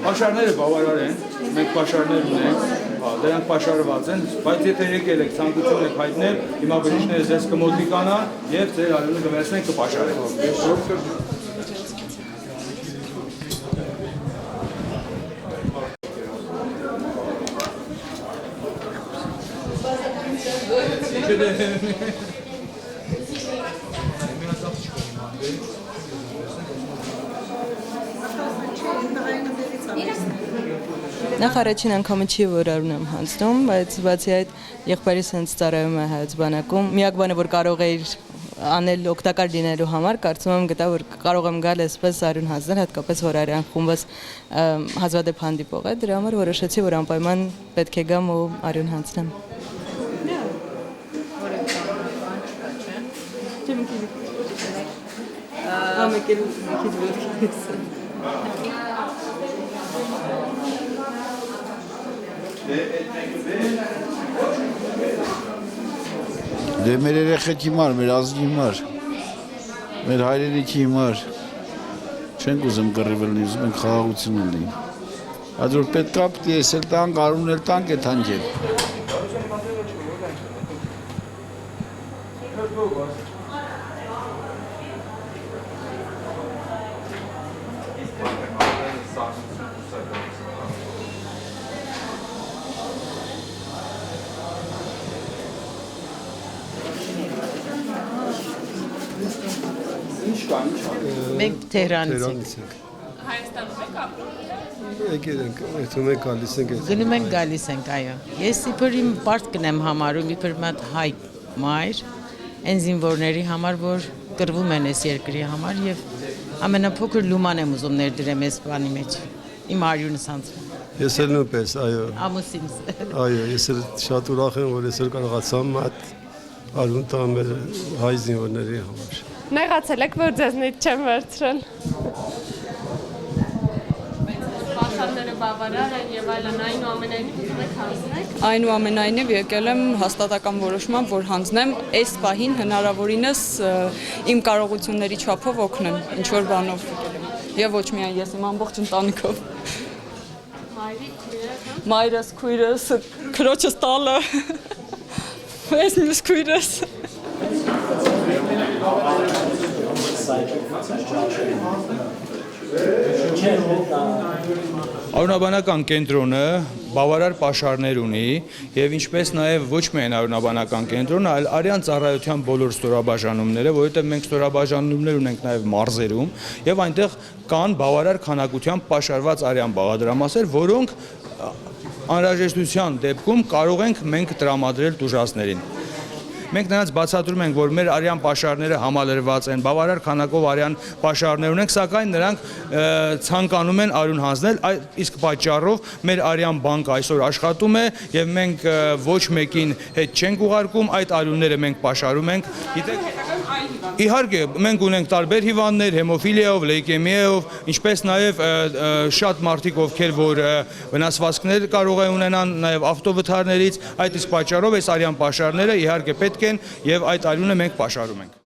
Պաշարները բավարար են, մենք պաշարներ ունենք, դրանք պաշարված են, բայց եթե եկել եք ցանկություն եք հայտնել, հիմա բժիշկները ձեզ կմոտիկանան եւ ձեր արյունը կվերցնեն կպաշարեն։ Նախ առաջին անգամը չի, որ արյուն եմ հանձնում, բայց բացի այդ եղբայրս հենց ծառայում է Հայոց բանակում։ Միակ բանը, որ կարող էի անել օգտակար լինելու համար, կարծում եմ գտա, որ կարող եմ գալ այսպես արյուն հանձնել, հատկապես որ արյան խումբս հազվադեպ հանդիպող է, դրա համար որոշեցի, որ անպայման պետք է գամ ու արյուն հանձնեմ։ Դե մեր երեխեքի համար, մեր ազգի համար, մեր հայրենիքի համար չենք ուզում կռիվը լինի, ուզում ենք խաղաղություն լինի։ Այդ որ պետք է պիտի ես էլ տանք, արուն էլ տանք, էդ հանգել։ Մենք Թեհրանից ենք։ Հայաստանում եք ապրում։ Եկել ենք, այդում ենք գալիս ենք։ Գնում ենք գալիս ենք, այո։ Ես իբր իմ պարտք կնեմ համարում, իբր մատ հայ մայր, այն զինվորների համար, որ կռվում են այս երկրի համար եւ ամենափոքր լուման եմ ուզում ներդրեմ այս բանի մեջ։ Իմ արյունս հանձնում։ Ես էլ նույնպես, այո։ Ամուսինս։ Այո, ես էլ շատ ուրախ եմ, որ այսօր կարողացամ այդ արյուն տալ մեր հայ զինվորների համար։ Նեղացել եք, որ ձեզնից չեմ վերցրել։ Պաշարները բավարար են եւ այլն, այնուամենայնիվ ուզում եք հանձնեք։ Այնուամենայնիվ եկել եմ հաստատական որոշման, որ հանձնեմ այս պահին հնարավորինս իմ կարողությունների չափով օգնեմ, ինչ որ բանով եւ ոչ միայն ես, իմ ամբողջ ընտանիքով։ Մայրս, քույրս, քրոջս տալը, ես մյուս քույրս։ Արյունաբանական կենտրոնը բավարար պաշարներ ունի եւ ինչպես նաեւ ոչ միայն արյունաբանական կենտրոնը, այլ արյան ծառայության բոլոր ստորաբաժանումները, որովհետեւ մենք ստորաբաժանումներ ունենք նաեւ մարզերում եւ այնտեղ կան բավարար քանակությամբ պաշարված արյան բաղադրամասեր, որոնք անհրաժեշտության դեպքում կարող ենք մենք տրամադրել տուժածներին։ Մենք նրանց բացատրում ենք, որ մեր արյան պաշարները համալրված են, բավարար քանակով արյան պաշարներ ունենք, սակայն նրանք ցանկանում են արյուն հանձնել, իսկ պատճառով մեր արյան բանկը այսօր աշխատում է եւ մենք ոչ մեկին հետ չենք ուղարկում, այդ արյունները մենք պաշարում ենք։ Գիտեք, իհարկե, մենք ունենք տարբեր հիվանդներ, հեմոֆիլիայով, լեյկեմիայով, ինչպես նաեւ շատ մարդիկ, ովքեր որ վնասվածքներ կարող են ունենան նաեւ ավտովթարներից, այդ իսկ պատճառով այս արյան պաշարները իհարկե պետք են եւ այդ արյունը մենք պաշարում ենք։